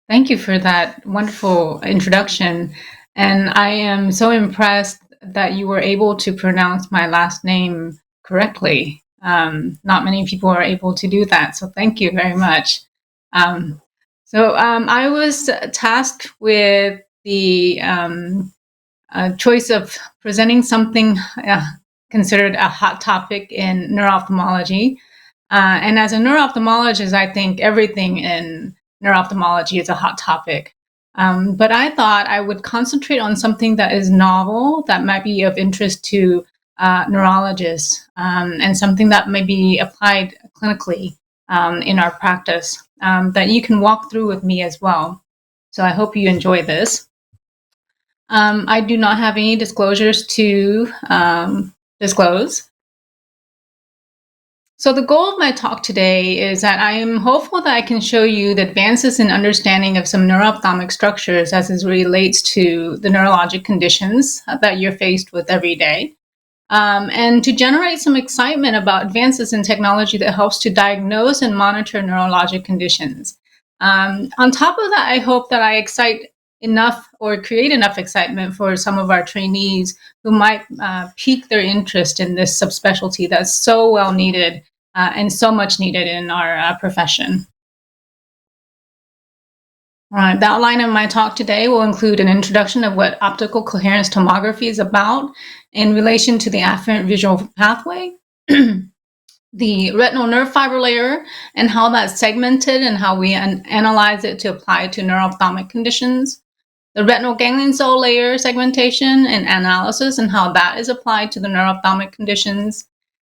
Thank you for that wonderful introduction. And I am so impressed that you were able to pronounce my last name correctly. Not many people are able to do that, so thank you very much. I was tasked with the choice of presenting something considered a hot topic in neuro-ophthalmology. And as a neuro-ophthalmologist, I think everything in neuro-ophthalmology is a hot topic. But I thought I would concentrate on something that is novel, that might be of interest to neurologists, and something that may be applied clinically in our practice that you can walk through with me as well. So I hope you enjoy this. I do not have any disclosures to disclose. So the goal of my talk today is that I am hopeful that I can show you the advances in understanding of some neuro-ophthalmic structures as it relates to the neurologic conditions that you're faced with every day. And to generate some excitement about advances in technology that helps to diagnose and monitor neurologic conditions. On top of that, I hope that I excite enough or create enough excitement for some of our trainees who might pique their interest in this subspecialty that's so well needed and so much needed in our profession. The outline of my talk today will include an introduction of what optical coherence tomography is about in relation to the afferent visual pathway, the retinal nerve fiber layer and how that's segmented and how we analyze it to apply to neuro-ophthalmic conditions, the retinal ganglion cell layer segmentation and analysis and how that is applied to the neuro-ophthalmic conditions.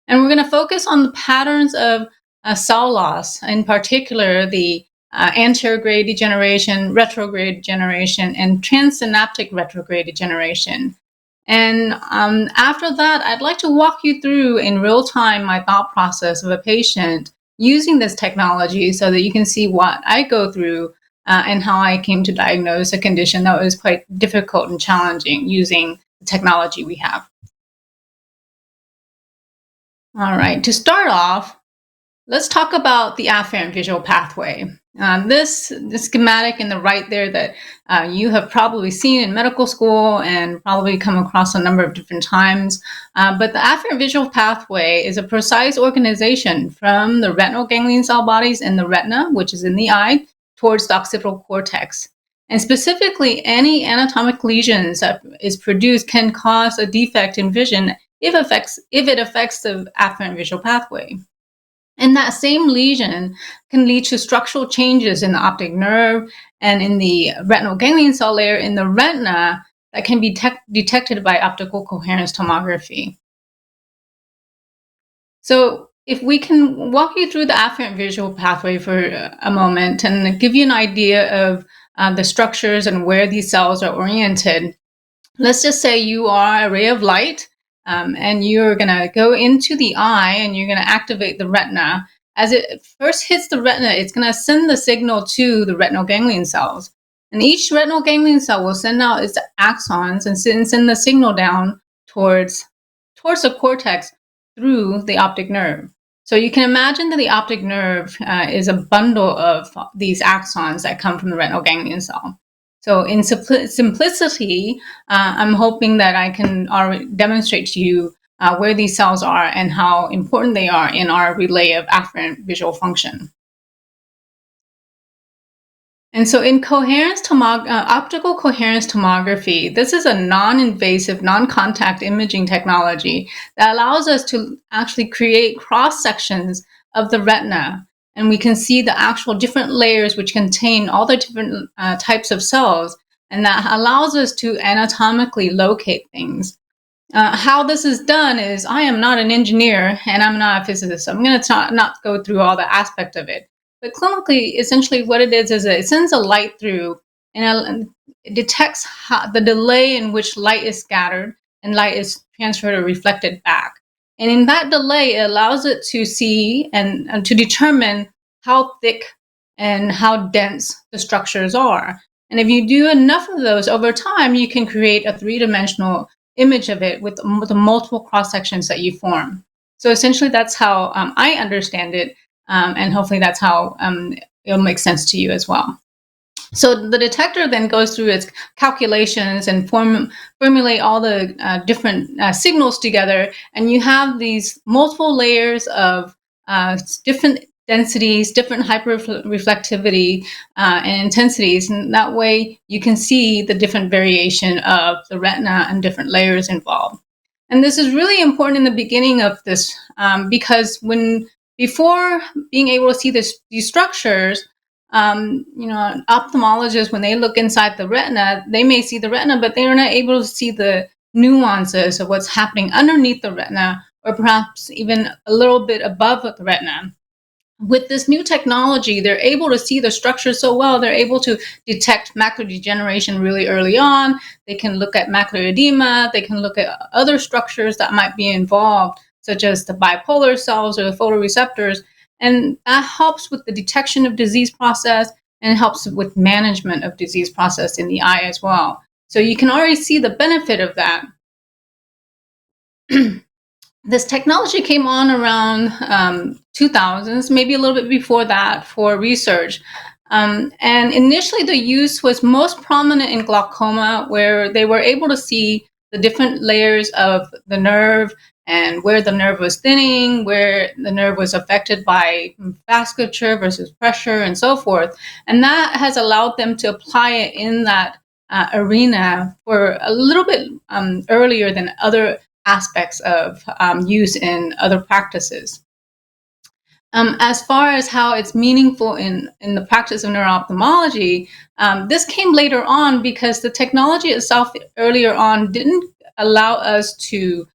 And we're going to focus on the patterns of cell loss, in particular the anterograde degeneration, retrograde degeneration, and trans-synaptic retrograde degeneration. And after that, I'd like to walk you through in real time my thought process of a patient using this technology so that you can see what I go through and how I came to diagnose a condition that was quite difficult and challenging using the technology we have. All right, to start off, let's talk about the afferent visual pathway. This schematic in the right there that you have probably seen in medical school and probably come across a number of different times. But the afferent visual pathway is a precise organization from the retinal ganglion cell bodies in the retina, which is in the eye, towards the occipital cortex. And specifically, any anatomic lesions that is produced can cause a defect in vision if it affects the afferent visual pathway. And that same lesion can lead to structural changes in the optic nerve and in the retinal ganglion cell layer in the retina that can be detected by optical coherence tomography. So if we can walk you through the afferent visual pathway for a moment and give you an idea of the structures and where these cells are oriented, let's just say you are a ray of light and you're going to go into the eye and you're going to activate the retina. As it first hits the retina, it's going to send the signal to the retinal ganglion cells. And each retinal ganglion cell will send out its axons and send the signal down towards the cortex through the optic nerve. So you can imagine that the optic nerve is a bundle of these axons that come from the retinal ganglion cell. So in simplicity, I'm hoping that I can demonstrate to you where these cells are and how important they are in our relay of afferent visual function. And so in optical coherence tomography, this is a non-invasive, non-contact imaging technology that allows us to actually create cross-sections of the retina. And we can see the actual different layers which contain all the different types of cells. And that allows us to anatomically locate things. How this is done is, I am not an engineer and I'm not a physicist, so I'm going to not go through all the aspect of it. But clinically, essentially what it is it sends a light through and it detects the delay in which light is scattered and light is transferred or reflected back. And in that delay, it allows it to see and to determine how thick and how dense the structures are. And if you do enough of those over time, you can create a three-dimensional image of it with the multiple cross-sections that you form. So essentially, that's how I understand it. And hopefully that's how it'll make sense to you as well. So the detector then goes through its calculations and formulate all the different signals together, and you have these multiple layers of different densities, different hyperreflectivity and intensities, and that way you can see the different variation of the retina and different layers involved. And this is really important in the beginning of this because before being able to see these structures, ophthalmologists, when they look inside the retina, they may see the retina, but they are not able to see the nuances of what's happening underneath the retina, or perhaps even a little bit above the retina. With this new technology, they're able to see the structure so well, they're able to detect macular degeneration really early on. They can look at macular edema. They can look at other structures that might be involved, such as the bipolar cells or the photoreceptors. And that helps with the detection of disease process, and helps with management of disease process in the eye as well. So you can already see the benefit of that. This technology came on around 2000s, maybe a little bit before that, for research. And initially the use was most prominent in glaucoma, where they were able to see the different layers of the nerve and where the nerve was thinning, where the nerve was affected by vasculature versus pressure, and so forth. And that has allowed them to apply it in that arena for a little bit earlier than other aspects of use in other practices. As far as how it's meaningful in the practice of neuro-ophthalmology, this came later on because the technology itself earlier on didn't allow us to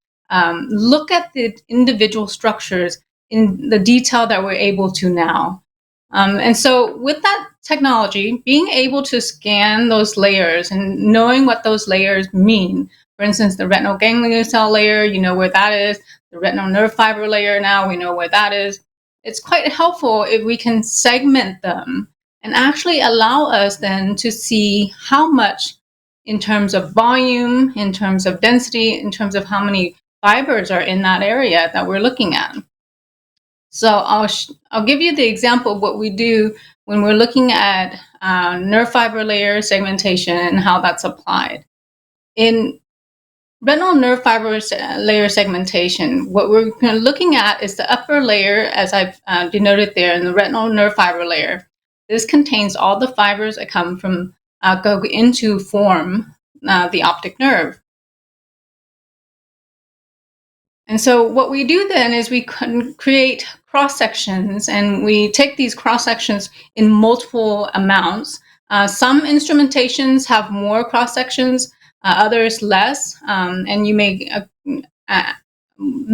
look at the individual structures in the detail that we're able to now. And so with that technology, being able to scan those layers and knowing what those layers mean, for instance, the retinal ganglion cell layer, you know where that is. The retinal nerve fiber layer, now we know where that is. It's quite helpful if we can segment them and actually allow us then to see how much, in terms of volume, in terms of density, in terms of how many fibers are in that area that we're looking at. So I'll give you the example of what we do when we're looking at nerve fiber layer segmentation and how that's applied. In retinal nerve fiber layer segmentation, what we're looking at is the upper layer, as I've denoted there, in the retinal nerve fiber layer. This contains all the fibers that come from, go into form the optic nerve. And so what we do then is we create cross-sections, and we take these cross-sections in multiple amounts. Some instrumentations have more cross-sections, others less, and you may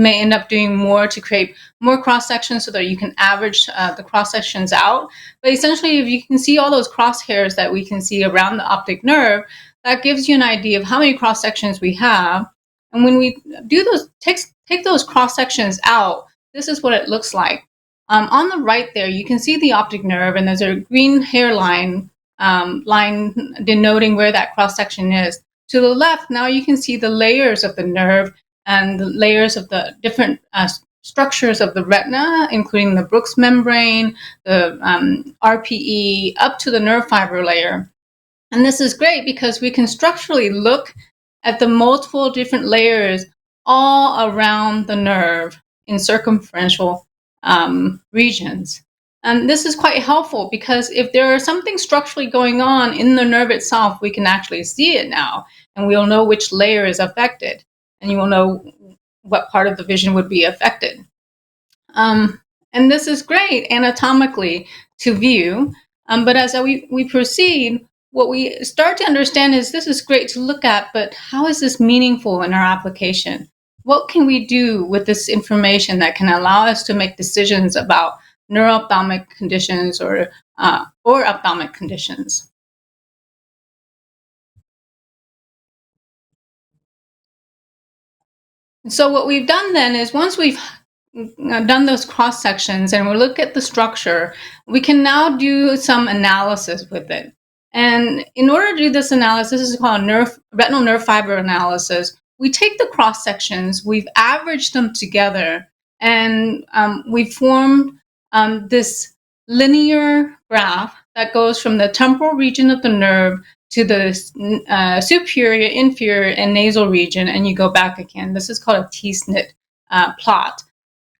end up doing more to create more cross-sections so that you can average the cross-sections out. But essentially, if you can see all those crosshairs that we can see around the optic nerve, that gives you an idea of how many cross-sections we have. And when we do those, take those cross-sections out, this is what it looks like. On the right there, you can see the optic nerve, and there's a green hairline line denoting where that cross-section is. To the left, now you can see the layers of the nerve and the layers of the different structures of the retina, including the Brooks membrane, the RPE, up to the nerve fiber layer. And this is great because we can structurally look at the multiple different layers all around the nerve in circumferential regions. And this is quite helpful because if there is something structurally going on in the nerve itself, we can actually see it now, and we'll know which layer is affected, and you will know what part of the vision would be affected. And this is great anatomically to view, but as we proceed, what we start to understand is this is great to look at, but how is this meaningful in our application? What can we do with this information that can allow us to make decisions about neuro-ophthalmic conditions or ophthalmic conditions? So what we've done then is, once we've done those cross sections and we look at the structure, we can now do some analysis with it. And in order to do this analysis, this is called retinal nerve fiber analysis. We take the cross sections, we've averaged them together, and we've formed this linear graph that goes from the temporal region of the nerve to the superior, inferior, and nasal region, and you go back again. This is called a T-SNP plot.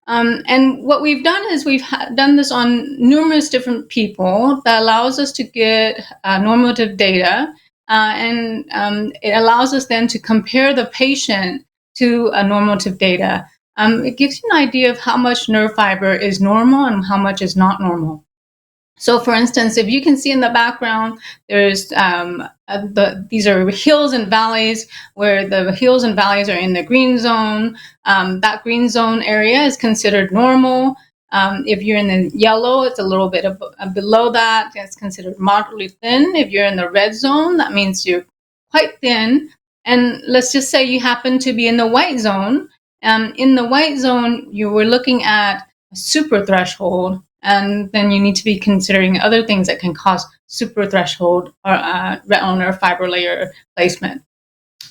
And what we've done is we've done this on numerous different people that allows us to get normative data, and it allows us then to compare the patient to normative data. It gives you an idea of how much nerve fiber is normal and how much is not normal. So, for instance, if you can see in the background, there's these are hills and valleys, where the hills and valleys are in the green zone. That green zone area is considered normal. If you're in the yellow, it's a little bit below that. It's considered moderately thin. If you're in the red zone, that means you're quite thin. And let's just say you happen to be in the white zone. In the white zone, you were looking at a super threshold. And then you need to be considering other things that can cause suprathreshold or retinal nerve fiber layer placement.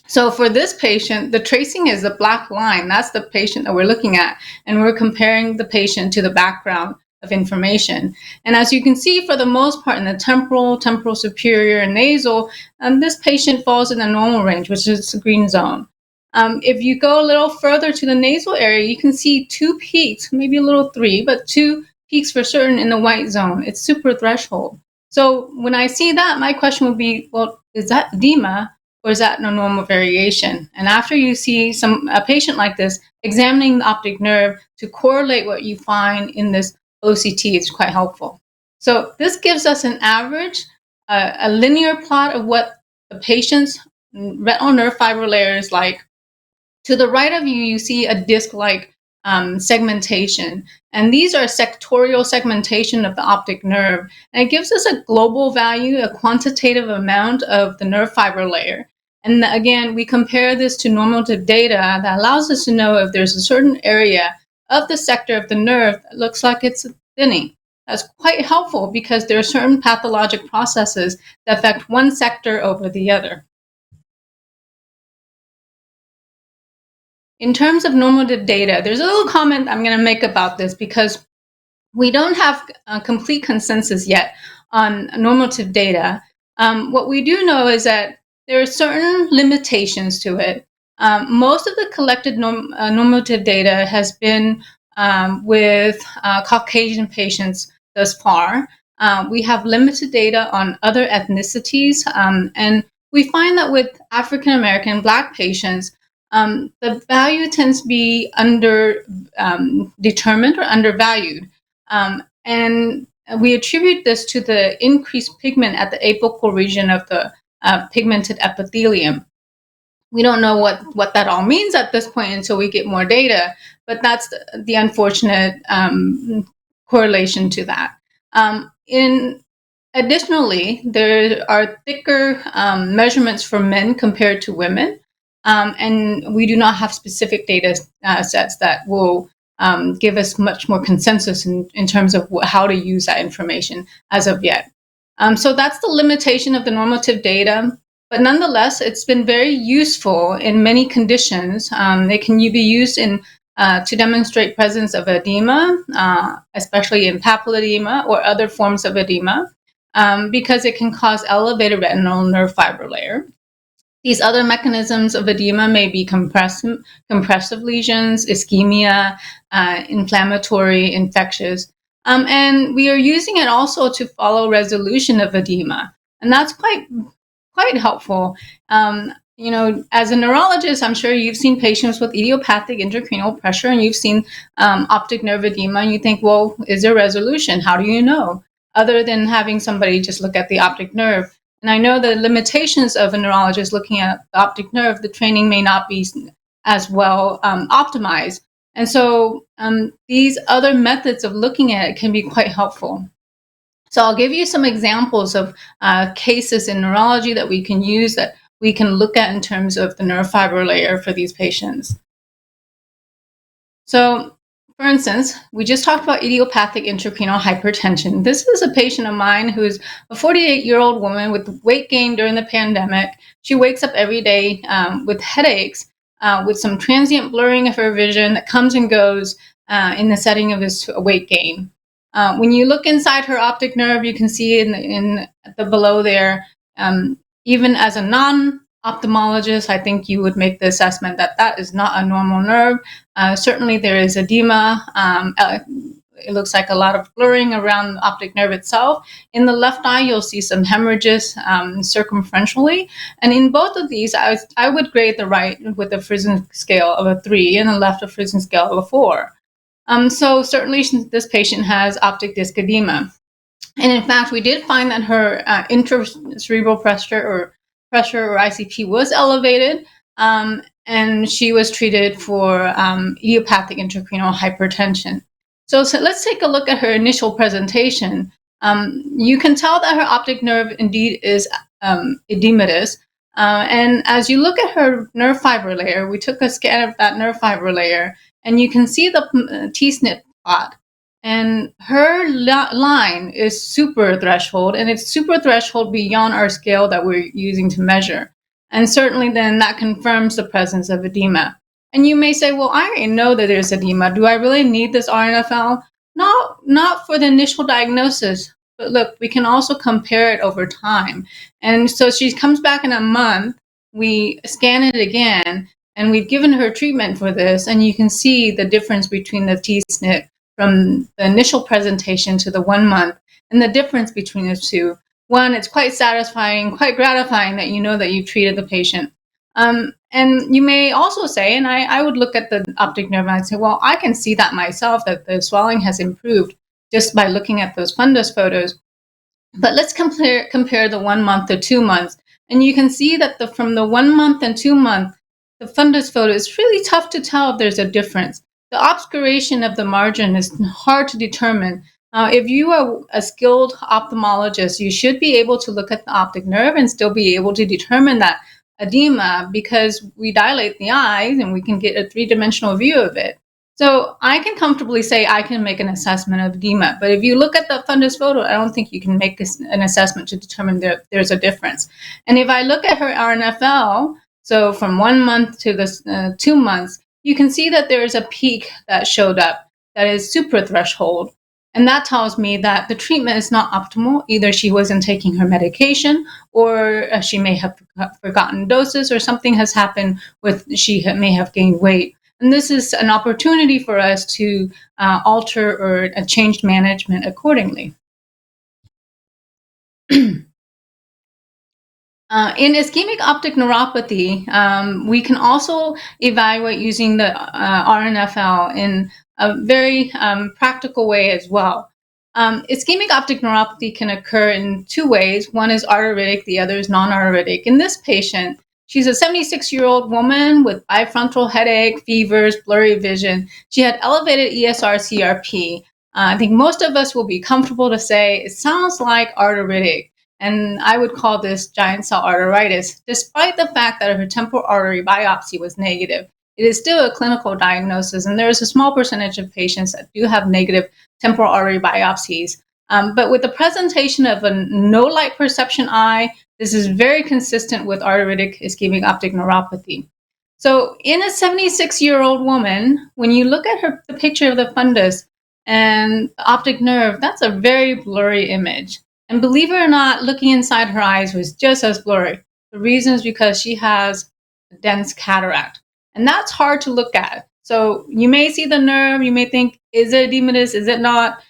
So for this patient, the tracing is the black line. That's the patient that we're looking at. And we're comparing the patient to the background of information. And as you can see, for the most part, in the temporal superior, and nasal, this patient falls in the normal range, which is the green zone. If you go a little further to the nasal area, you can see two peaks, maybe a little three, but two peaks for certain in the white zone. It's super threshold. So when I see that, my question would be, well, is that edema or is that no normal variation? And after you see a patient like this, examining the optic nerve to correlate what you find in this OCT is quite helpful. So this gives us an average, a linear plot of what the patient's retinal nerve fiber layer is like. To the right of you, you see a disc-like segmentation. And these are sectorial segmentation of the optic nerve. And it gives us a global value, a quantitative amount of the nerve fiber layer. And again, we compare this to normative data that allows us to know if there's a certain area of the sector of the nerve that looks like it's thinning. That's quite helpful because there are certain pathologic processes that affect one sector over the other. In terms of normative data, there's a little comment I'm going to make about this because we don't have a complete consensus yet on normative data. What we do know is that there are certain limitations to it. Most of the collected normative data has been with Caucasian patients thus far. We have limited data on other ethnicities, and we find that with African American Black patients, the value tends to be determined or undervalued. And we attribute this to the increased pigment at the apical region of the pigmented epithelium. We don't know what that all means at this point until we get more data, but that's the unfortunate correlation to that. Additionally, there are thicker measurements for men compared to women. And we do not have specific data sets that will give us much more consensus in terms of how to use that information as of yet. So that's the limitation of the normative data. But nonetheless, it's been very useful in many conditions. They can be used to demonstrate presence of edema, especially in papilledema or other forms of edema, because it can cause elevated retinal nerve fiber layer. These other mechanisms of edema may be compressive lesions, ischemia, inflammatory, infectious. And we are using it also to follow resolution of edema. And that's quite helpful. As a neurologist, I'm sure you've seen patients with idiopathic intracranial pressure and you've seen optic nerve edema, and you think, well, is there resolution? How do you know? Other than having somebody just look at the optic nerve. And I know the limitations of a neurologist looking at the optic nerve, the training may not be as well optimized. And so these other methods of looking at it can be quite helpful. So I'll give you some examples of cases in neurology that we can use, that we can look at in terms of the nerve fiber layer for these patients. So, for instance, we just talked about idiopathic intracranial hypertension. This is a patient of mine who is a 48-year-old woman with weight gain during the pandemic. She wakes up every day with headaches, with some transient blurring of her vision that comes and goes in the setting of this weight gain. When you look inside her optic nerve, you can see in the below there, even as a non-ophthalmologist, I think you would make the assessment that that is not a normal nerve. Certainly there is edema. It looks like a lot of blurring around the optic nerve itself. In the left eye, you'll see some hemorrhages circumferentially. And in both of these, I would grade the right with a Frisson scale of a 3 and the left a Frisson scale of a 4. So certainly this patient has optic disc edema. And in fact, we did find that her intracerebral pressure or ICP was elevated, and she was treated for idiopathic intracranial hypertension. So let's take a look at her initial presentation. You can tell that her optic nerve indeed is edematous. And as you look at her nerve fiber layer, we took a scan of that nerve fiber layer, and you can see the T-SNP plot. And her line is super threshold, and it's super threshold beyond our scale that we're using to measure. And certainly then that confirms the presence of edema. And you may say, well, I already know that there's edema. Do I really need this RNFL? No, not for the initial diagnosis. But look, we can also compare it over time. And so she comes back in a month, we scan it again, and we've given her treatment for this, and you can see the difference between the T-SNP from the initial presentation to the 1 month, and the difference between the two. One, it's quite satisfying, quite gratifying that you know that you've treated the patient. And you may also say, and I would look at the optic nerve and I'd say, well, I can see that myself, that the swelling has improved just by looking at those fundus photos. But let's compare the 1 month to 2 months. And you can see that from the 1 month and 2 month, the fundus photo is really tough to tell if there's a difference. The obscuration of the margin is hard to determine. If you are a skilled ophthalmologist, you should be able to look at the optic nerve and still be able to determine that edema, because we dilate the eyes and we can get a three-dimensional view of it. So I can comfortably say I can make an assessment of edema. But if you look at the fundus photo, I don't think you can make an assessment to determine there's a difference. And if I look at her RNFL, so from 1 month to the 2 months, you can see that there is a peak that showed up that is suprathreshold. And that tells me that the treatment is not optimal. Either she wasn't taking her medication, or she may have forgotten doses, or something has happened she may have gained weight. And this is an opportunity for us to alter or change management accordingly. In ischemic optic neuropathy, we can also evaluate using the RNFL in a very practical way as well. Ischemic optic neuropathy can occur in two ways. One is arteritic, the other is non-arteritic. In this patient, she's a 76-year-old woman with bifrontal headache, fevers, blurry vision. She had elevated ESR-CRP. I think most of us will be comfortable to say it sounds like arteritic. And I would call this giant cell arteritis, despite the fact that her temporal artery biopsy was negative. It is still a clinical diagnosis, and there is a small percentage of patients that do have negative temporal artery biopsies. But with the presentation of a no light perception eye, this is very consistent with arteritic ischemic optic neuropathy. So in a 76-year-old woman, when you look at the picture of the fundus and the optic nerve, that's a very blurry image. And believe it or not, looking inside her eyes was just as blurry. The reason is because she has a dense cataract. And that's hard to look at. So you may see the nerve, you may think, is it edematous, is it not?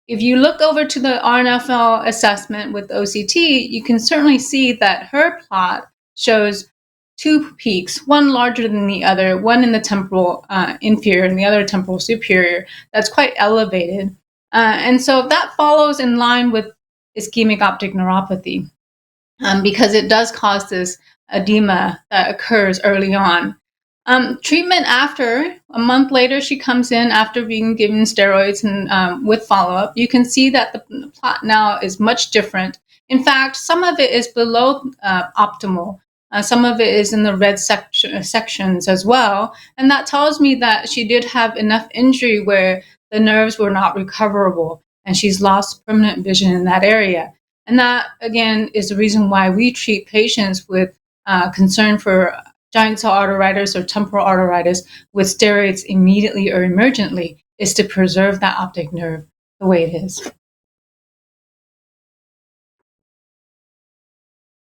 If you look over to the RNFL assessment with OCT, you can certainly see that her plot shows two peaks, one larger than the other, one in the temporal inferior and the other temporal superior, that's quite elevated. And so that follows in line with ischemic optic neuropathy, because it does cause this edema that occurs early on. Treatment after, a month later, she comes in after being given steroids and with follow-up. You can see that the plot now is much different. In fact, some of it is below optimal. Some of it is in the red sections as well. And that tells me that she did have enough injury where the nerves were not recoverable, and she's lost permanent vision in that area. And that, again, is the reason why we treat patients with concern for giant cell arteritis or temporal arteritis with steroids immediately or emergently, is to preserve that optic nerve. the way it is.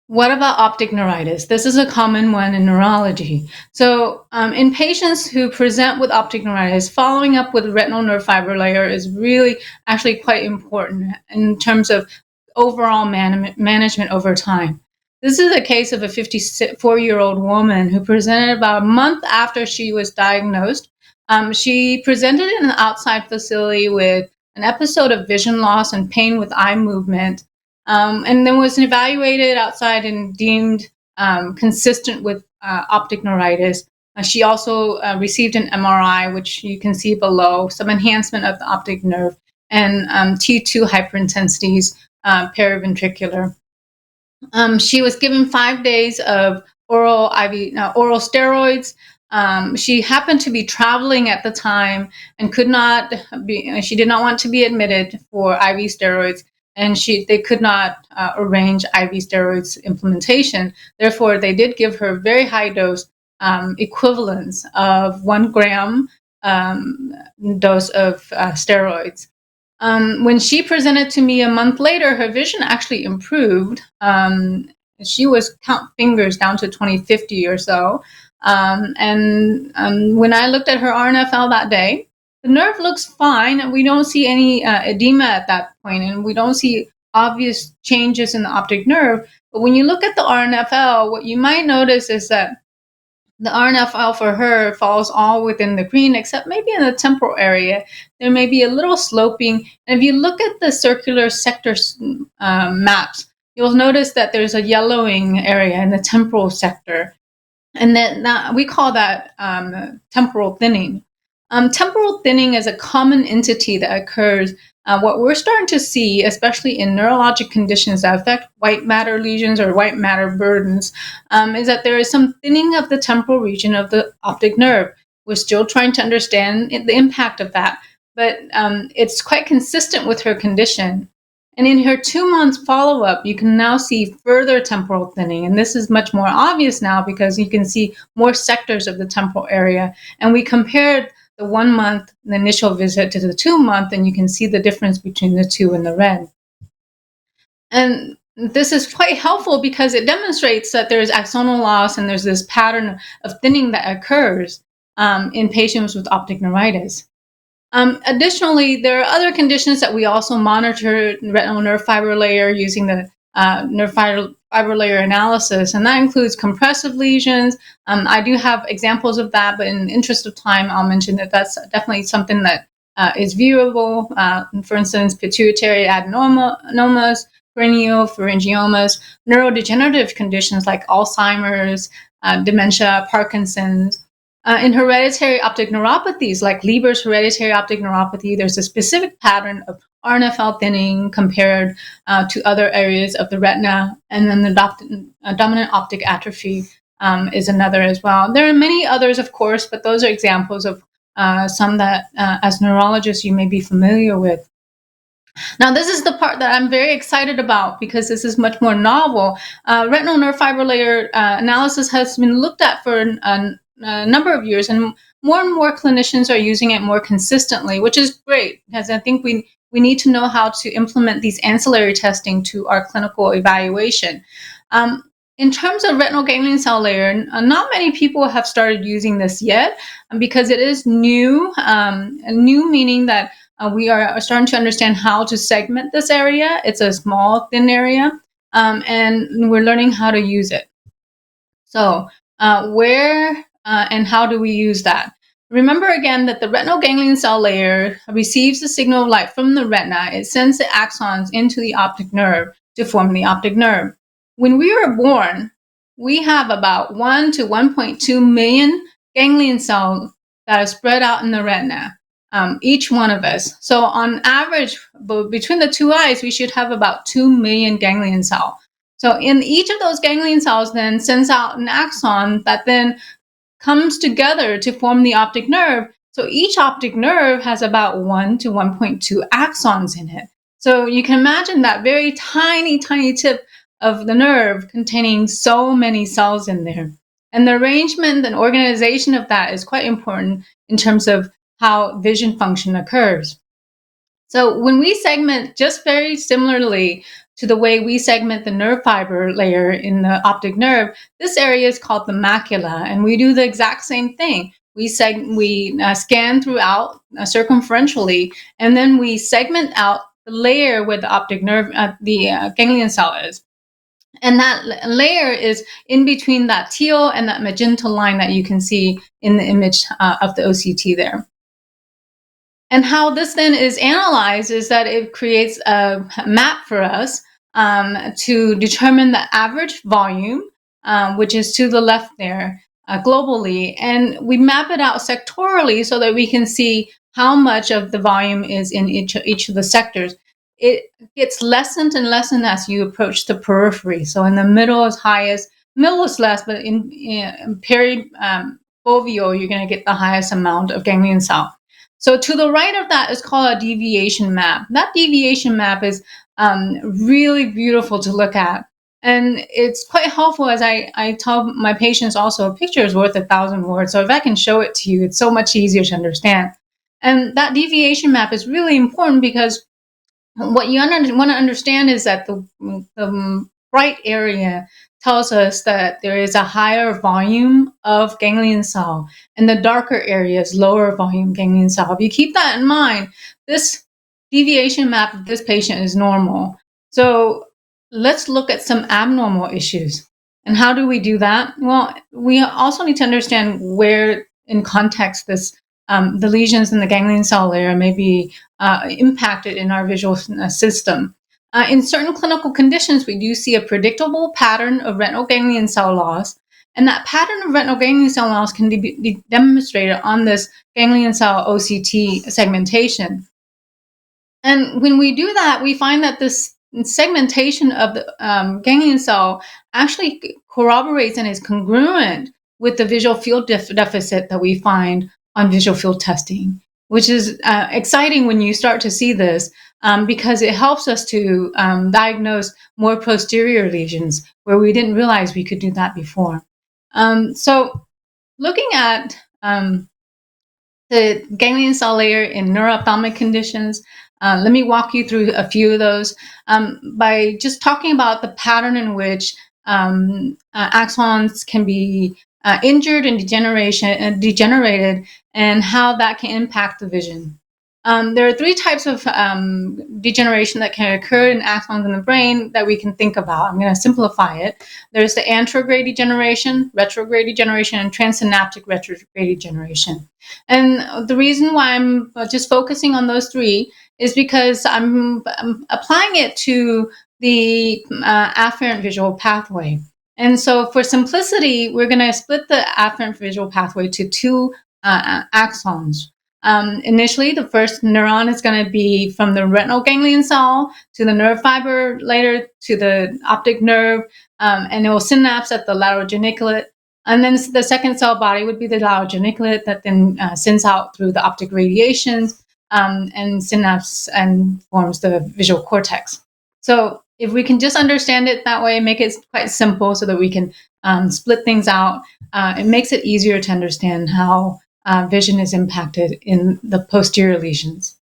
What about optic neuritis? This is a common one in neurology. So in patients who present with optic neuritis, following up with retinal nerve fiber layer is really actually quite important in terms of overall management over time. This is a case of a 54-year-old woman who presented about a month after she was diagnosed. She presented in an outside facility with an episode of vision loss and pain with eye movement. And then was evaluated outside and deemed consistent with optic neuritis. She also received an MRI, which you can see below, some enhancement of the optic nerve, and T2 hyperintensities periventricular. She was given 5 days of oral steroids. She happened to be traveling at the time and could not be. She did not want to be admitted for IV steroids, and they could not arrange IV steroids implementation. Therefore, they did give her very high dose equivalents of 1 gram dose of steroids. When she presented to me a month later, her vision actually improved. She was count fingers down to 20/50 or so. When I looked at her RNFL that day, the nerve looks fine, and we don't see any edema at that point, and we don't see obvious changes in the optic nerve. But when you look at the RNFL, what you might notice is that the RNFL for her falls all within the green, except maybe in the temporal area. There may be a little sloping. And if you look at the circular sector maps, you'll notice that there's a yellowing area in the temporal sector. And then we call that temporal thinning. Temporal thinning is a common entity that occurs. What we're starting to see, especially in neurologic conditions that affect white matter lesions or white matter burdens, is that there is some thinning of the temporal region of the optic nerve. We're still trying to understand the impact of that, but it's quite consistent with her condition. And in her 2 months follow-up, you can now see further temporal thinning. And this is much more obvious now because you can see more sectors of the temporal area. And we compared the 1 month, the initial visit, to the 2 month, and you can see the difference between the two in the red. And this is quite helpful because it demonstrates that there's axonal loss and there's this pattern of thinning that occurs in patients with optic neuritis. Additionally, there are other conditions that we also monitor retinal nerve fiber layer using the nerve fiber layer analysis, and that includes compressive lesions. I do have examples of that, but in the interest of time, I'll mention that that's definitely something that is viewable. For instance, pituitary adenomas, craniopharyngiomas, neurodegenerative conditions like Alzheimer's, dementia, Parkinson's. In hereditary optic neuropathies, like Leber's hereditary optic neuropathy, there's a specific pattern of RNFL thinning compared to other areas of the retina, and then the dominant optic atrophy is another as well. There are many others, of course, but those are examples of some that, as neurologists, you may be familiar with. Now, this is the part that I'm very excited about because this is much more novel. Retinal nerve fiber layer analysis has been looked at for a number of years, and more clinicians are using it more consistently, which is great because I think we need to know how to implement these ancillary testing to our clinical evaluation. In terms of retinal ganglion cell layer, not many people have started using this yet because it is new, new meaning that we are starting to understand how to segment this area. It's a small, thin area, and we're learning how to use it. So where and how do we use that? Remember again that the retinal ganglion cell layer receives the signal of light from the retina. It sends the axons into the optic nerve to form the optic nerve. When we were born, we have about 1 to 1.2 million ganglion cells that are spread out in the retina, each one of us. So on average, between the two eyes, we should have about 2 million ganglion cells. So in each of those ganglion cells then sends out an axon that then comes together to form the optic nerve. So each optic nerve has about 1 to 1.2 axons in it. So you can imagine that very tiny, tiny tip of the nerve containing so many cells in there. And the arrangement and organization of that is quite important in terms of how vision function occurs. So when we segment, just very similarly to the way we segment the nerve fiber layer in the optic nerve, this area is called the macula, and we do the exact same thing. We scan throughout circumferentially, and then we segment out the layer where the optic nerve, the ganglion cell is. And that layer is in between that teal and that magenta line that you can see in the image of the OCT there. And how this then is analyzed is that it creates a map for us to determine the average volume, which is to the left there, globally. And we map it out sectorally so that we can see how much of the volume is in each of the sectors. It gets lessened and lessened as you approach the periphery. So in the middle is highest, middle is less, but in foveal, you're going to get the highest amount of ganglion cell. So to the right of that is called a deviation map. That deviation map is really beautiful to look at. And it's quite helpful, as I tell my patients also, a picture is worth 1,000 words. So if I can show it to you, it's so much easier to understand. And that deviation map is really important because what you want to understand is that the bright area tells us that there is a higher volume of ganglion cell, and the darker area is lower volume ganglion cell. If you keep that in mind, this deviation map of this patient is normal. So let's look at some abnormal issues. And how do we do that? Well, we also need to understand where in context the lesions in the ganglion cell layer may be impacted in our visual system. In certain clinical conditions, we do see a predictable pattern of retinal ganglion cell loss, and that pattern of retinal ganglion cell loss can be demonstrated on this ganglion cell OCT segmentation. And when we do that, we find that this segmentation of the ganglion cell actually corroborates and is congruent with the visual field deficit that we find on visual field testing, which is exciting when you start to see this because it helps us to diagnose more posterior lesions where we didn't realize we could do that before. So looking at the ganglion cell layer in neuro-ophthalmic conditions, let me walk you through a few of those by just talking about the pattern in which axons can be injured and degenerated, and how that can impact the vision. There are three types of degeneration that can occur in axons in the brain that we can think about. I'm going to simplify it. There's the anterograde degeneration, retrograde degeneration, and trans-synaptic retrograde degeneration. And the reason why I'm just focusing on those three is because I'm applying it to the afferent visual pathway. And so for simplicity, we're going to split the afferent visual pathway to two axons. Initially, the first neuron is going to be from the retinal ganglion cell to the nerve fiber, later to the optic nerve, and it will synapse at the lateral geniculate. And then the second cell body would be the lateral geniculate that then sends out through the optic radiations and synapse and forms the visual cortex. So if we can just understand it that way, make it quite simple so that we can split things out, it makes it easier to understand how vision is impacted in the posterior lesions.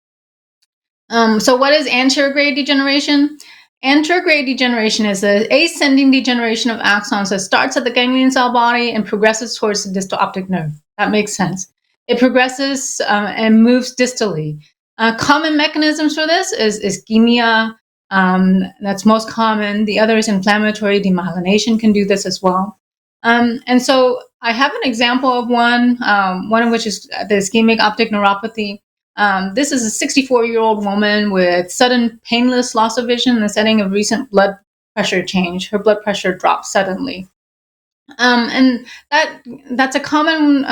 So what is anterograde degeneration? Anterograde degeneration is the ascending degeneration of axons that starts at the ganglion cell body and progresses towards the distal optic nerve. That makes sense. It progresses and moves distally. Common mechanisms for this is ischemia. That's most common. The other is inflammatory demyelination can do this as well. And so I have an example of one of which is the ischemic optic neuropathy. This is a 64-year-old woman with sudden painless loss of vision in the setting of recent blood pressure change. Her blood pressure dropped suddenly. And that's a common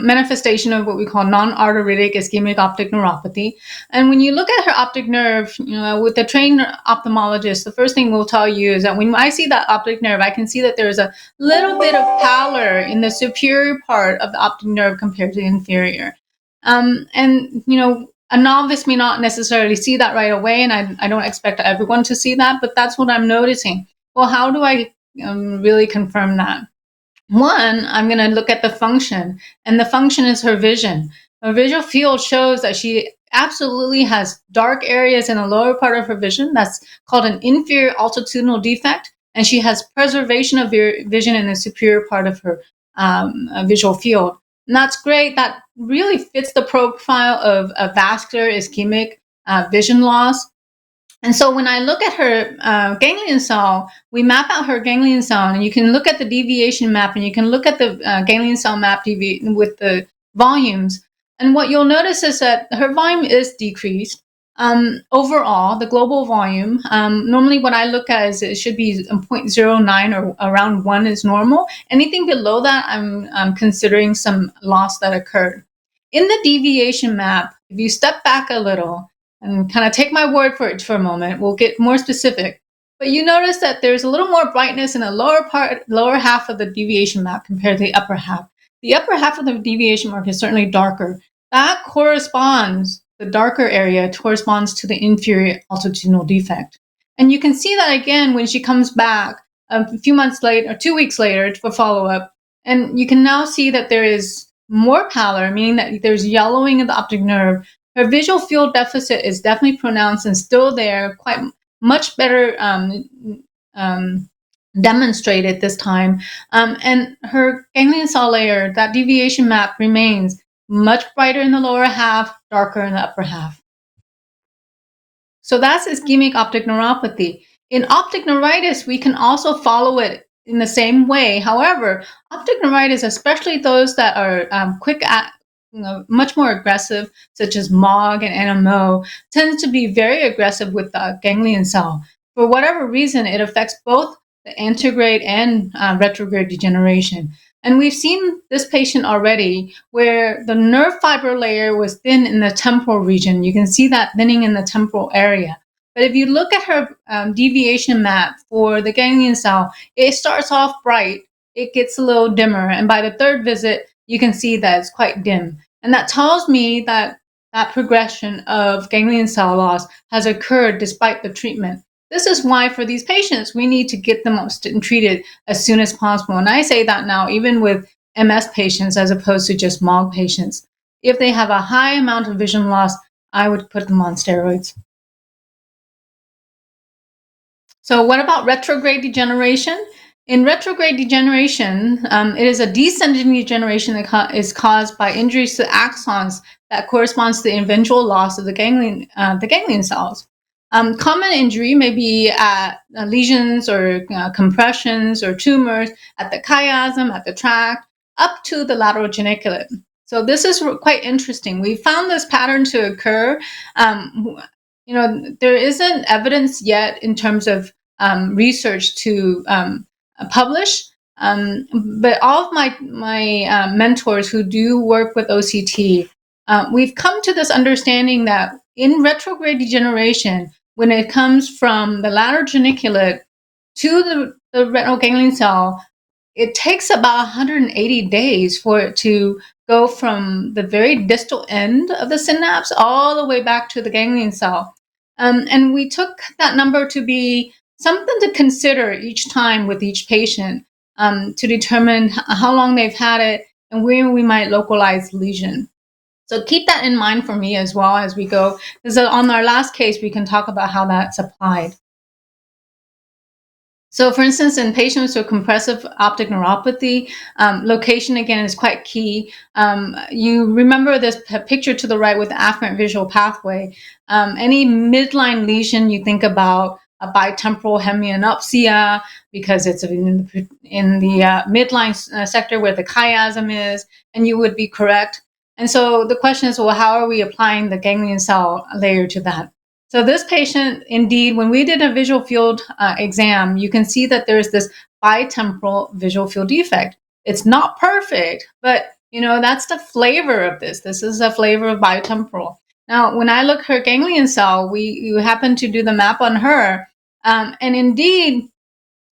manifestation of what we call non-arteritic ischemic optic neuropathy. And when you look at her optic nerve, with the trained ophthalmologist, the first thing we'll tell you is that when I see that optic nerve, I can see that there's a little bit of pallor in the superior part of the optic nerve compared to the inferior. And a novice may not necessarily see that right away, and I don't expect everyone to see that, but that's what I'm noticing. Well, how do I really confirm that? One, I'm going to look at the function, and the function is her vision. Her visual field shows that she absolutely has dark areas in the lower part of her vision. That's called an inferior altitudinal defect. And she has preservation of vision in the superior part of her visual field. And that's great. That really fits the profile of a vascular ischemic vision loss. And so when I look at her ganglion cell, we map out her ganglion cell, and you can look at the deviation map, and you can look at the ganglion cell map with the volumes. And what you'll notice is that her volume is decreased. Overall, the global volume, normally what I look at is it should be 0.09 or around 1 is normal. Anything below that, I'm considering some loss that occurred. In the deviation map, if you step back a little, and kind of take my word for it for a moment, we'll get more specific. But you notice that there's a little more brightness in the lower half of the deviation map compared to the upper half. The upper half of the deviation mark is certainly darker. That corresponds, the darker area corresponds to the inferior altitudinal defect. And you can see that again when she comes back a few months later, or 2 weeks later for follow-up. And you can now see that there is more pallor, meaning that there's yellowing of the optic nerve. Her visual field deficit is definitely pronounced and still there, quite much better demonstrated this time. And her ganglion cell layer, that deviation map remains much brighter in the lower half, darker in the upper half. So that's ischemic optic neuropathy. In optic neuritis, we can also follow it in the same way. However, optic neuritis, especially those that are much more aggressive, such as MOG and NMO, tends to be very aggressive with the ganglion cell. For whatever reason, it affects both the anterograde and retrograde degeneration. And we've seen this patient already where the nerve fiber layer was thin in the temporal region. You can see that thinning in the temporal area. But if you look at her deviation map for the ganglion cell, it starts off bright. It gets a little dimmer. And by the third visit, you can see that it's quite dim. And that tells me that that progression of ganglion cell loss has occurred despite the treatment. This is why for these patients, we need to get them treated as soon as possible. And I say that now, even with MS patients, as opposed to just MOG patients. If they have a high amount of vision loss, I would put them on steroids. So what about retrograde degeneration? In retrograde degeneration, it is a descending degeneration that is caused by injuries to the axons that corresponds to the eventual loss of the ganglion cells. Common injury may be lesions or compressions or tumors at the chiasm, at the tract, up to the lateral geniculate. So this is quite interesting. We found this pattern to occur. There isn't evidence yet in terms of research to publish, but all of my mentors who do work with OCT, we've come to this understanding that in retrograde degeneration, when it comes from the lateral geniculate to the retinal ganglion cell, it takes about 180 days for it to go from the very distal end of the synapse all the way back to the ganglion cell. And we took that number to be something to consider each time with each patient to determine how long they've had it and where we might localize the lesion. So keep that in mind for me as well as we go, because on our last case, we can talk about how that's applied. So for instance, in patients with compressive optic neuropathy, location again is quite key. You remember this picture to the right with the afferent visual pathway. Any midline lesion, you think about a bitemporal hemianopsia because it's in the midline sector where the chiasm is, and you would be correct. And so the question is, well, how are we applying the ganglion cell layer to that? So this patient, indeed, when we did a visual field exam, you can see that there's this bitemporal visual field defect. It's not perfect, but that's the flavor of this. This is a flavor of bitemporal. Now, when I look at her ganglion cell, you happen to do the map on her. And indeed,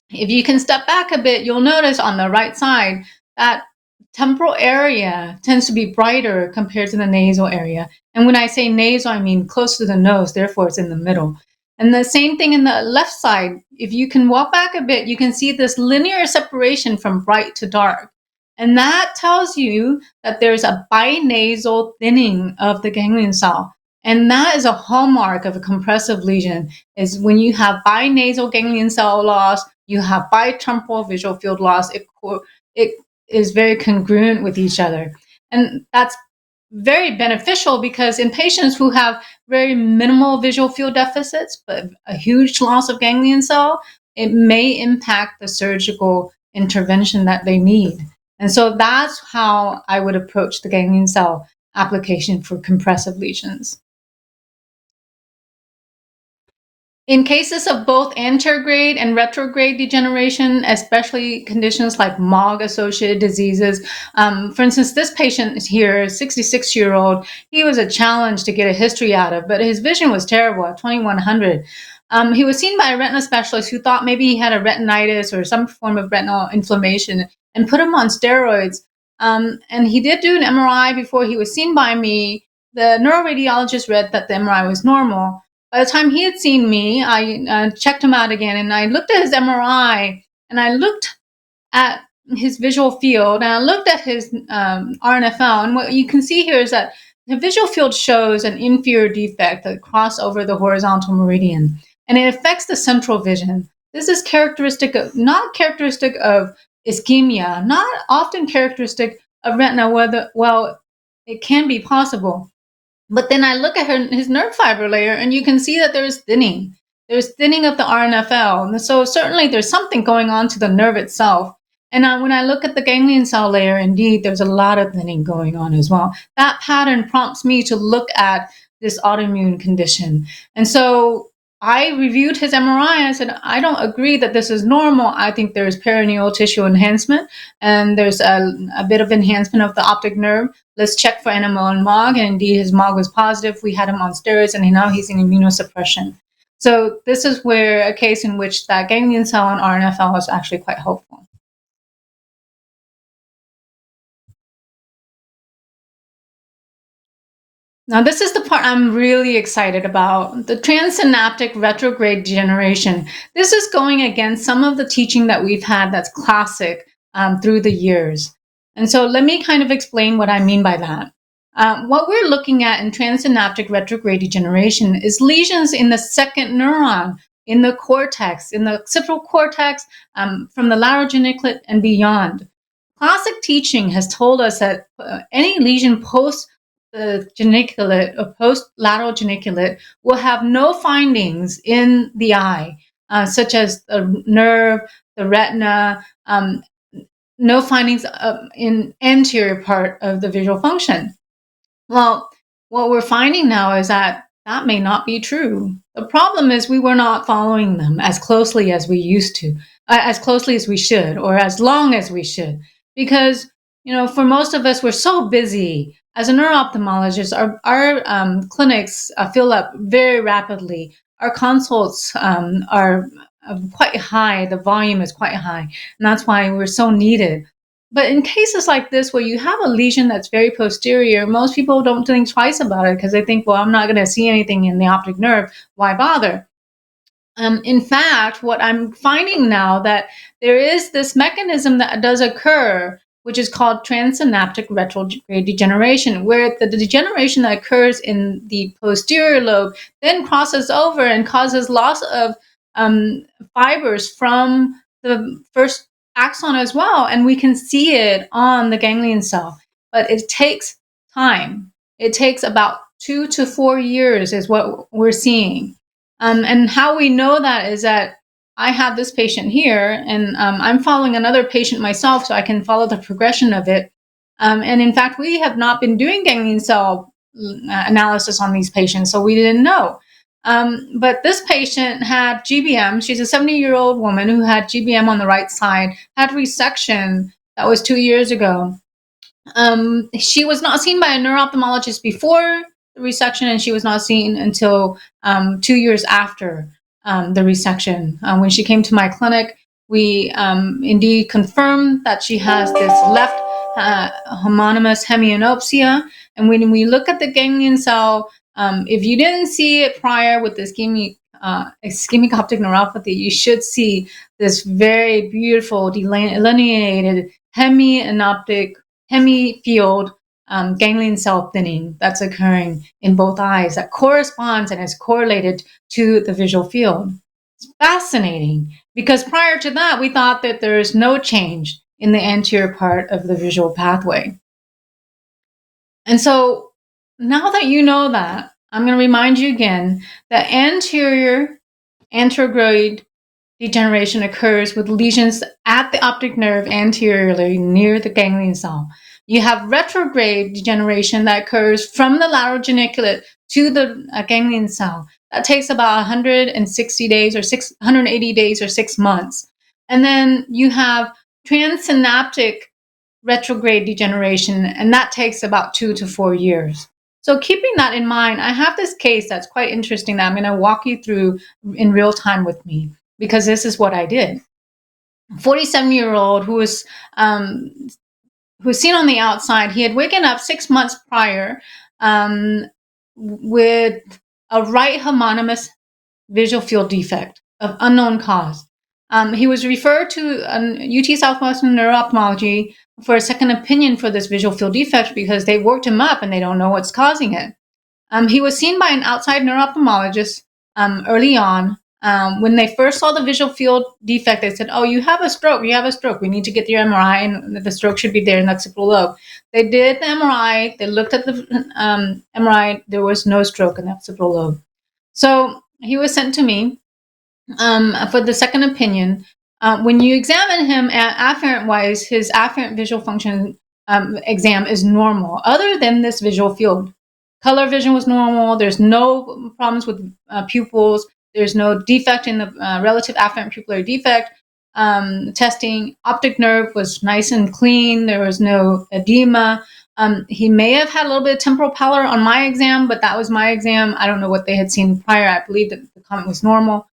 if you can step back a bit, you'll notice on the right side that temporal area tends to be brighter compared to the nasal area. And when I say nasal, I mean close to the nose, therefore it's in the middle. And the same thing in the left side. If you can walk back a bit, you can see this linear separation from bright to dark. And that tells you that there's a binasal thinning of the ganglion cell. And that is a hallmark of a compressive lesion, is when you have binasal ganglion cell loss, you have bitemporal visual field loss. It is very congruent with each other. And that's very beneficial because in patients who have very minimal visual field deficits, but a huge loss of ganglion cell, it may impact the surgical intervention that they need. And so that's how I would approach the ganglion cell application for compressive lesions. In cases of both anterograde and retrograde degeneration, especially conditions like MOG-associated diseases, for instance, this patient is here, 66-year-old, he was a challenge to get a history out of, but his vision was terrible at 2100. He was seen by a retina specialist who thought maybe he had a retinitis or some form of retinal inflammation and put him on steroids. And he did do an MRI before he was seen by me. The neuroradiologist read that the MRI was normal. By the time he had seen me, I checked him out again, and I looked at his MRI, and I looked at his visual field, and I looked at his RNFL, and what you can see here is that the visual field shows an inferior defect that crosses over the horizontal meridian, and it affects the central vision. This is not characteristic of ischemia, not often characteristic of retina, well, it can be possible. But then I look at his nerve fiber layer, and you can see that there's thinning. There's thinning of the RNFL. And so certainly there's something going on to the nerve itself. And when I look at the ganglion cell layer, indeed, there's a lot of thinning going on as well. That pattern prompts me to look at this autoimmune condition. And so I reviewed his MRI. And I said, I don't agree that this is normal. I think there's perineal tissue enhancement, and there's a bit of enhancement of the optic nerve. Let's check for NMO and MOG. And indeed, his MOG was positive. We had him on steroids, and now he's in immunosuppression. So this is where a case in which that ganglion cell and RNFL is actually quite helpful. Now, this is the part I'm really excited about, the trans-synaptic retrograde degeneration. This is going against some of the teaching that we've had that's classic through the years. And so let me kind of explain what I mean by that. What we're looking at in trans-synaptic retrograde degeneration is lesions in the second neuron, in the cortex, in the occipital cortex, from the lateral geniculate and beyond. Classic teaching has told us that any lesion post the geniculate or post-lateral geniculate will have no findings in the eye, such as the nerve, the retina, no findings in anterior part of the visual function. Well, what we're finding now is that that may not be true. The problem is we were not following them as closely as we used to, as closely as we should, or as long as we should, because for most of us, we're so busy. As a neuro-ophthalmologist, our clinics fill up very rapidly. Our consults are quite high. The volume is quite high, and that's why we're so needed. But in cases like this, where you have a lesion that's very posterior, most people don't think twice about it because they think, well, I'm not going to see anything in the optic nerve. Why bother? In fact, what I'm finding now that there is this mechanism that does occur, which is called trans-synaptic retrograde degeneration, where the degeneration that occurs in the posterior lobe then crosses over and causes loss of fibers from the first axon as well, and we can see it on the ganglion cell. But it takes time. It takes about 2 to 4 years is what we're seeing. And how we know that is that I have this patient here, and I'm following another patient myself, so I can follow the progression of it. And in fact, we have not been doing ganglion cell analysis on these patients, so we didn't know. But this patient had GBM. She's a 70-year-old woman who had GBM on the right side, had resection. That was 2 years ago. She was not seen by a neuro-ophthalmologist before the resection, and she was not seen until 2 years after the resection. When she came to my clinic, we indeed confirmed that she has this left homonymous hemianopsia. And when we look at the ganglion cell, if you didn't see it prior with the ischemic optic neuropathy, you should see this very beautiful delineated hemianoptic hemi field ganglion cell thinning that's occurring in both eyes that corresponds and is correlated to the visual field. It's fascinating because prior to that, we thought that there's no change in the anterior part of the visual pathway. And so now that you know that, I'm going to remind you again that anterior anterograde degeneration occurs with lesions at the optic nerve anteriorly near the ganglion cell. You have retrograde degeneration that occurs from the lateral geniculate to the ganglion cell. That takes about 160 days or 180 days or 6 months. And then you have trans-synaptic retrograde degeneration, and that takes about 2 to 4 years. So keeping that in mind, I have this case that's quite interesting that I'm going to walk you through in real time with me, because this is what I did. 47-year-old who was seen on the outside. He had waken up 6 months prior with a right homonymous visual field defect of unknown cause. He was referred to UT Southwestern Neuro-opthamology for a second opinion for this visual field defect because they worked him up and they don't know what's causing it. He was seen by an outside neuro-ophthalmologist early on. When they first saw the visual field defect, they said, "Oh, you have a stroke. You have a stroke. We need to get your MRI, and the stroke should be there in the occipital lobe." They did the MRI. They looked at the MRI. There was no stroke in the occipital lobe. So he was sent to me for the second opinion. When you examine him afferent-wise, his afferent visual function exam is normal, other than this visual field. Color vision was normal. There's no problems with pupils. There's no defect in the relative afferent pupillary defect testing. Optic nerve was nice and clean. There was no edema. He may have had a little bit of temporal pallor on my exam, but that was my exam. I don't know what they had seen prior. I believe that the comment was normal.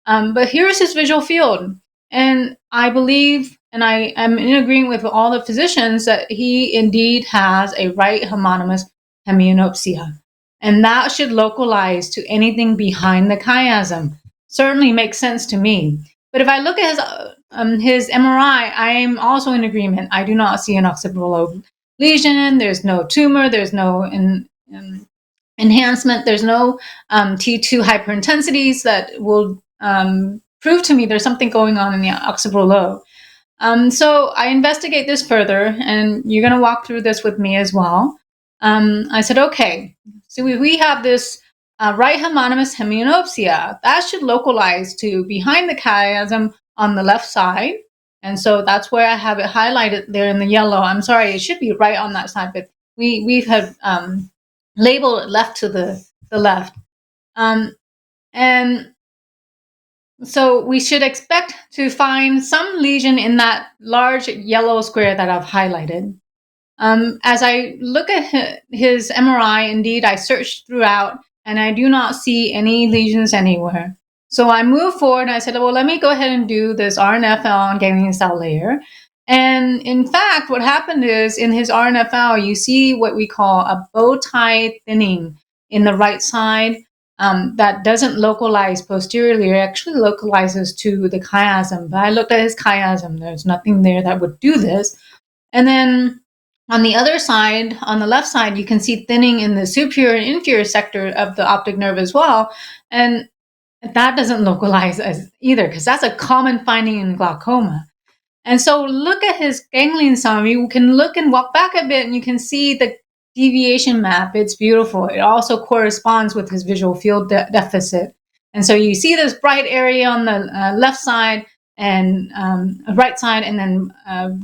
But here's his visual field. And I believe, and I am in agreement with all the physicians, that he indeed has a right homonymous hemianopsia. And that should localize to anything behind the chiasm. Certainly makes sense to me. But if I look at his MRI, I am also in agreement. I do not see an occipital lobe lesion. There's no tumor. There's no enhancement. There's no T2 hyperintensities that will prove to me there's something going on in the occipital lobe. So I investigate this further, and you're going to walk through this with me as well. I said, okay, so we have this right homonymous hemianopsia. That should localize to behind the chiasm on the left side. And so that's where I have it highlighted there in the yellow. I'm sorry, it should be right on that side, but we have labeled it left to the left. And so we should expect to find some lesion in that large yellow square that I've highlighted. As I look at his MRI, indeed, I searched throughout, and I do not see any lesions anywhere. So I moved forward, and I said, well, let me go ahead and do this RNFL on ganglion cell layer. And in fact, what happened is in his RNFL, you see what we call a bow tie thinning in the right side that doesn't localize posteriorly. It actually localizes to the chiasm. But I looked at his chiasm. There's nothing there that would do this. And then on the other side, on the left side, you can see thinning in the superior and inferior sector of the optic nerve as well. And that doesn't localize as either, because that's a common finding in glaucoma. And so look at his ganglion cell. You can look and walk back a bit, and you can see the deviation map. It's beautiful. It also corresponds with his visual field deficit. And so you see this bright area on the left side, and right side, and then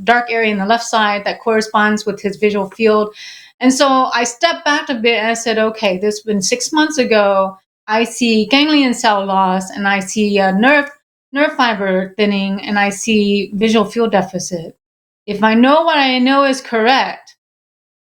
dark area in the left side that corresponds with his visual field. And so I stepped back a bit and I said, okay, this has been 6 months ago. I see ganglion cell loss, and I see nerve fiber thinning, and I see visual field deficit. If I know what I know is correct,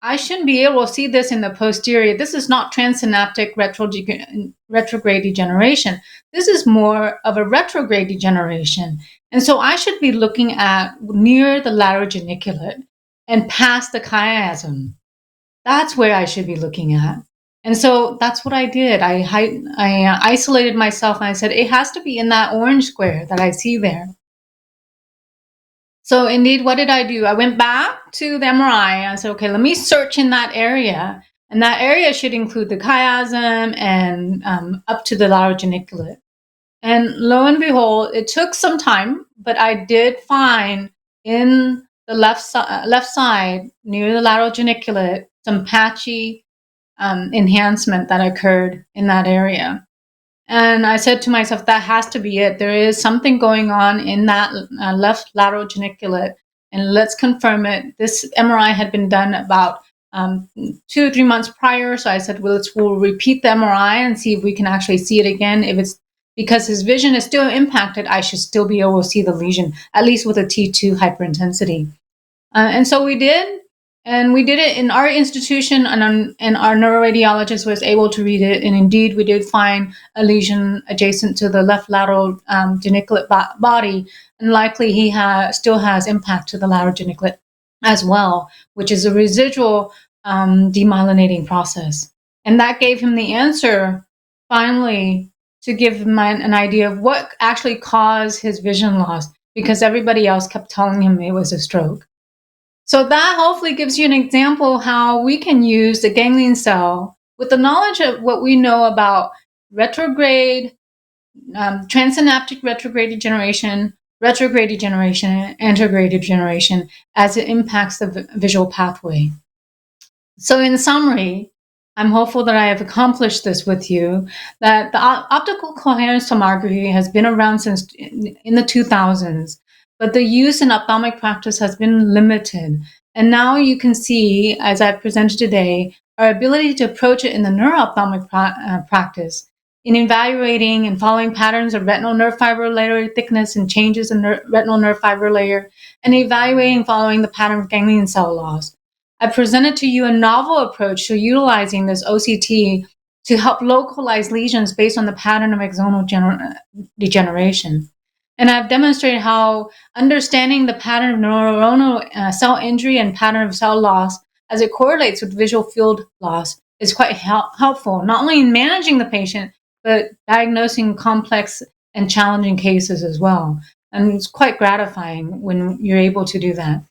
I shouldn't be able to see this in the posterior. This is not trans-synaptic retrograde degeneration. This is more of a retrograde degeneration. And so I should be looking at near the lateral geniculate and past the chiasm. That's where I should be looking at. And so that's what I did. I isolated myself, and I said, it has to be in that orange square that I see there. So indeed, what did I do? I went back to the MRI and I said, okay, let me search in that area. And that area should include the chiasm and up to the lateral geniculate. And lo and behold, it took some time, but I did find in the left side near the lateral geniculate some patchy enhancement that occurred in that area. And I said to myself, that has to be it. There is something going on in that left lateral geniculate, and let's confirm it. This MRI had been done about 2 or 3 months prior. So I said, well, we'll repeat the MRI and see if we can actually see it again. If it's because his vision is still impacted, I should still be able to see the lesion, at least with a T2 hyperintensity. And so we did. And we did it in our institution, and our neuroradiologist was able to read it. And indeed, we did find a lesion adjacent to the left lateral geniculate body. And likely he still has impact to the lateral geniculate as well, which is a residual demyelinating process. And that gave him the answer, finally, to give him an idea of what actually caused his vision loss, because everybody else kept telling him it was a stroke. So that hopefully gives you an example how we can use the ganglion cell with the knowledge of what we know about retrograde, trans-synaptic retrograde degeneration, retrograde degeneration, and anterograde degeneration as it impacts the visual pathway. So in summary, I'm hopeful that I have accomplished this with you, that the optical coherence tomography has been around since in the 2000s. But the use in ophthalmic practice has been limited. And now you can see, as I've presented today, our ability to approach it in the neuro-ophthalmic practice in evaluating and following patterns of retinal nerve fiber layer thickness and changes in retinal nerve fiber layer, and evaluating following the pattern of ganglion cell loss. I presented to you a novel approach to utilizing this OCT to help localize lesions based on the pattern of axonal degeneration. And I've demonstrated how understanding the pattern of neuronal cell injury and pattern of cell loss as it correlates with visual field loss is quite helpful, not only in managing the patient, but diagnosing complex and challenging cases as well. And it's quite gratifying when you're able to do that.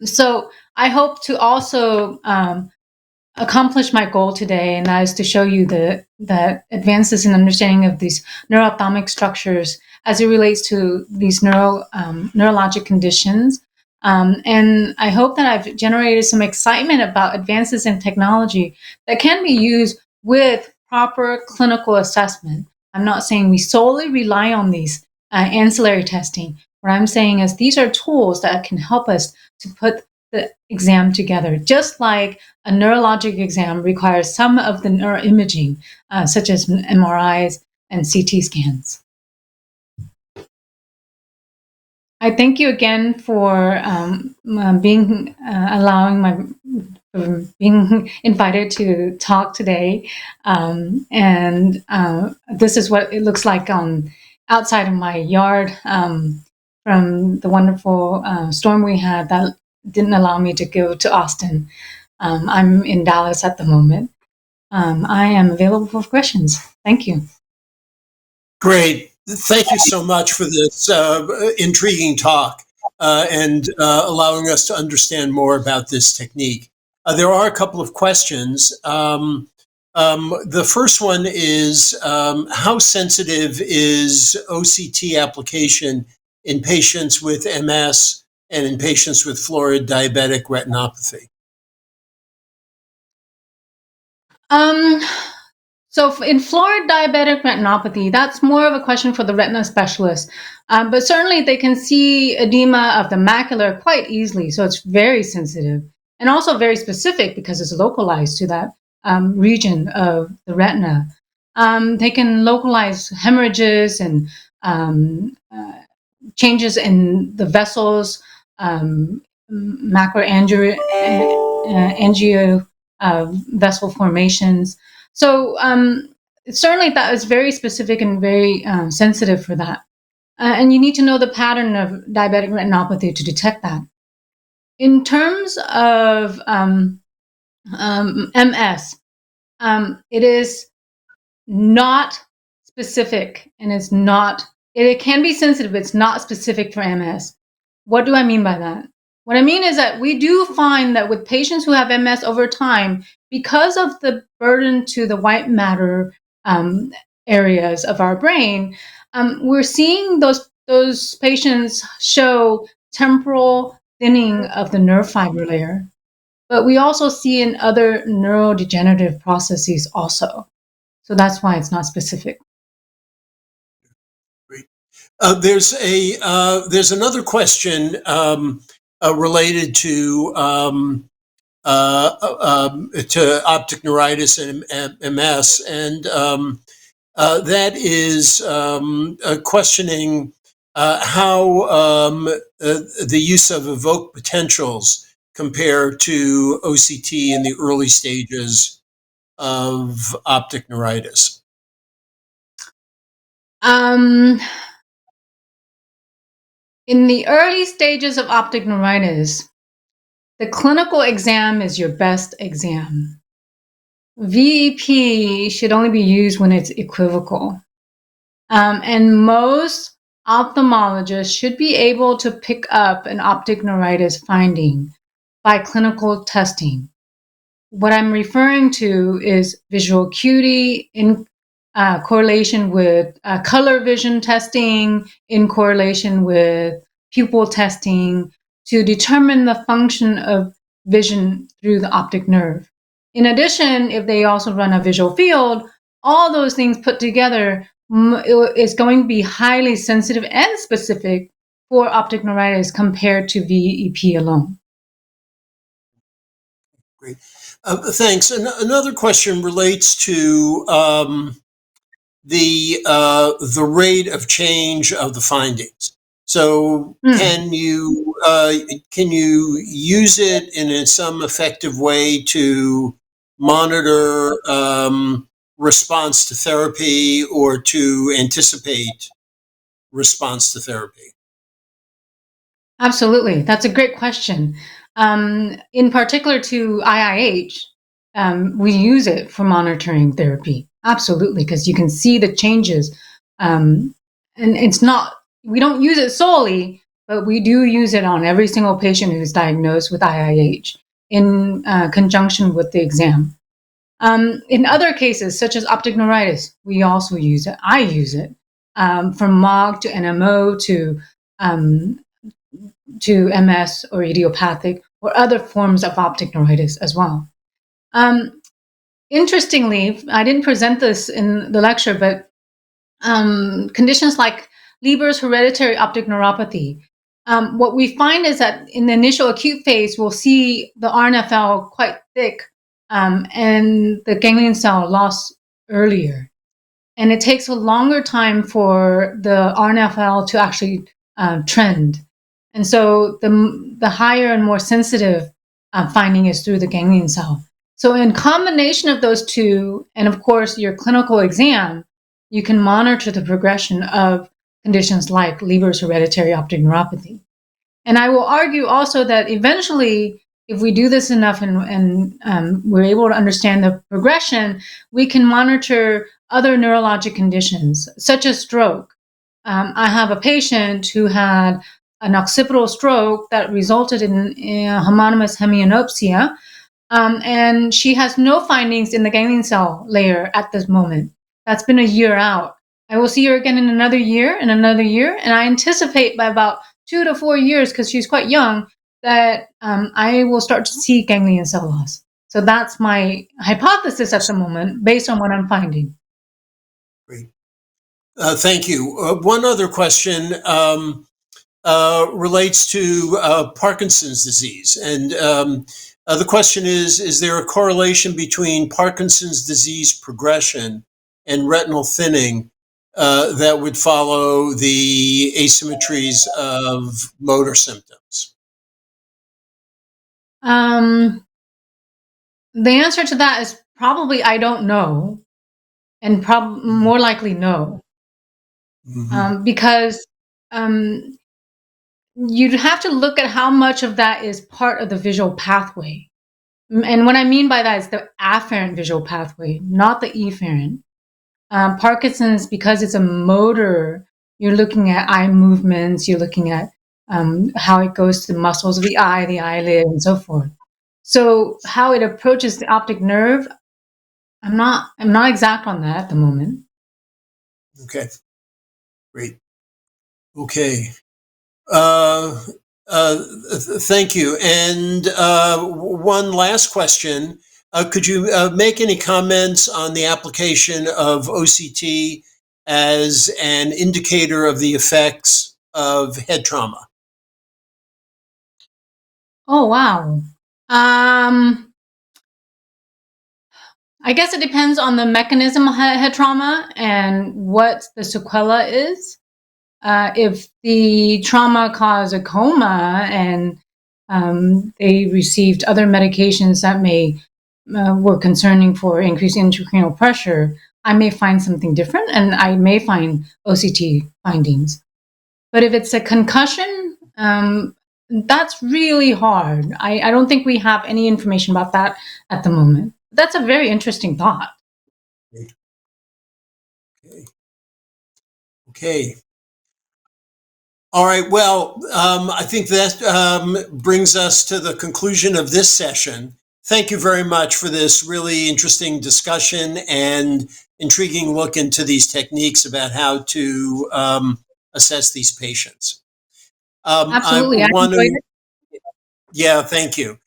So I hope to also accomplish my goal today, and that is to show you the advances in understanding of these neuro-ophthalmic structures as it relates to these neurologic conditions. And I hope that I've generated some excitement about advances in technology that can be used with proper clinical assessment. I'm not saying we solely rely on these ancillary testing. What I'm saying is these are tools that can help us to put the exam together, just like a neurologic exam requires some of the neuroimaging, such as MRIs and CT scans. I thank you again for being invited to talk today. And this is what it looks like outside of my yard from the wonderful storm we had that didn't allow me to go to Austin. I'm in Dallas at the moment. I am available for questions. Thank you. Great. Thank you so much for this intriguing talk and allowing us to understand more about this technique. There are a couple of questions. The first one is, how sensitive is OCT application in patients with MS and in patients with florid diabetic retinopathy? So in florid diabetic retinopathy, that's more of a question for the retina specialist. But certainly they can see edema of the macula quite easily. So it's very sensitive and also very specific because it's localized to that region of the retina. They can localize hemorrhages and changes in the vessels, macroangio vessel formations. So certainly that is very specific and very sensitive for that. And you need to know the pattern of diabetic retinopathy to detect that. In terms of MS, it is not specific, and it can be sensitive, but it's not specific for MS. What do I mean by that? What I mean is that we do find that with patients who have MS over time, because of the burden to the white matter areas of our brain, we're seeing those patients show temporal thinning of the nerve fiber layer. But we also see in other neurodegenerative processes also. So that's why it's not specific. Great. There's another question related to optic neuritis and MS, and that is questioning how the use of evoked potentials compare to OCT in the early stages of optic neuritis. In the early stages of optic neuritis, the clinical exam is your best exam. VEP should only be used when it's equivocal. And most ophthalmologists should be able to pick up an optic neuritis finding by clinical testing. What I'm referring to is visual acuity in correlation with color vision testing, in correlation with pupil testing, to determine the function of vision through the optic nerve. In addition, if they also run a visual field, all those things put together is going to be highly sensitive and specific for optic neuritis compared to VEP alone. Great. Thanks. Another question relates to the rate of change of the findings. So, can you use it in some effective way to monitor response to therapy or to anticipate response to therapy? Absolutely. That's a great question. In particular to IIH, we use it for monitoring therapy. Absolutely, because you can see the changes. And it's not, we don't use it solely, but we do use it on every single patient who's diagnosed with IIH in conjunction with the exam. In other cases, such as optic neuritis, we also use it. I use it from MOG to NMO to MS or idiopathic or other forms of optic neuritis as well. Interestingly, I didn't present this in the lecture, but conditions like Leber's hereditary optic neuropathy, what we find is that in the initial acute phase, we'll see the RNFL quite thick and the ganglion cell loss earlier. And it takes a longer time for the RNFL to actually trend. And so the higher and more sensitive finding is through the ganglion cell. So in combination of those two, and of course your clinical exam, you can monitor the progression of conditions like Leber's hereditary optic neuropathy. And I will argue also that eventually, if we do this enough and we're able to understand the progression, we can monitor other neurologic conditions, such as stroke. I have a patient who had an occipital stroke that resulted in homonymous hemianopsia, and she has no findings in the ganglion cell layer at this moment. That's been a year out. I will see her again in another year and another year, and I anticipate by about 2 to 4 years, because she's quite young, that I will start to see ganglion cell loss. So that's my hypothesis at the moment, based on what I'm finding. Great. Thank you. One other question relates to Parkinson's disease. And the question is there a correlation between Parkinson's disease progression and retinal thinning that would follow the asymmetries of motor symptoms? The answer to that is probably I don't know, and more likely no. Because you'd have to look at how much of that is part of the visual pathway. And what I mean by that is the afferent visual pathway, not the efferent. Parkinson's, because it's a motor, you're looking at eye movements, you're looking at how it goes to the muscles of the eye, the eyelid, and so forth. So how it approaches the optic nerve, I'm not exact on that at the moment. Okay, great. Okay. Thank you. And one last question. Could you make any comments on the application of OCT as an indicator of the effects of head trauma? Oh, wow. I guess it depends on the mechanism of head trauma and what the sequela is. If the trauma caused a coma and they received other medications that were concerning for increased intracranial pressure, I may find something different, and I may find OCT findings. But if it's a concussion, that's really hard. I don't think we have any information about that at the moment. That's a very interesting thought. Okay. All right. Well, I think that brings us to the conclusion of this session. Thank you very much for this really interesting discussion and intriguing look into these techniques about how to assess these patients. I Absolutely. I want enjoyed to, it. yeah, thank you.